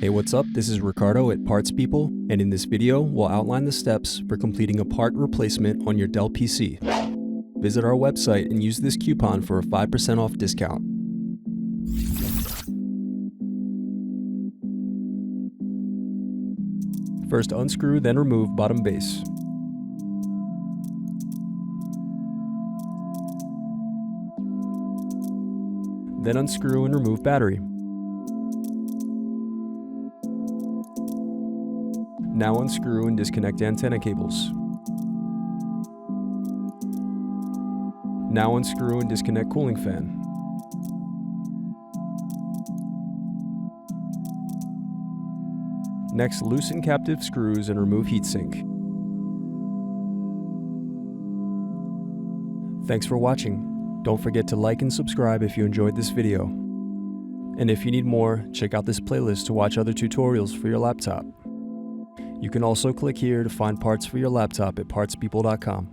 Hey, what's up? This is Ricardo at Parts People, and in this video, we'll outline the steps for completing a part replacement on your Dell PC. Visit our website and use this coupon for a 5% off discount. First, unscrew, then remove bottom base. Then unscrew and remove battery. Now unscrew and disconnect antenna cables. Now unscrew and disconnect cooling fan. Next, loosen captive screws and remove heatsink. Thanks for watching. Don't forget to like and subscribe if you enjoyed this video. And if you need more, check out this playlist to watch other tutorials for your laptop. You can also click here to find parts for your laptop at partspeople.com.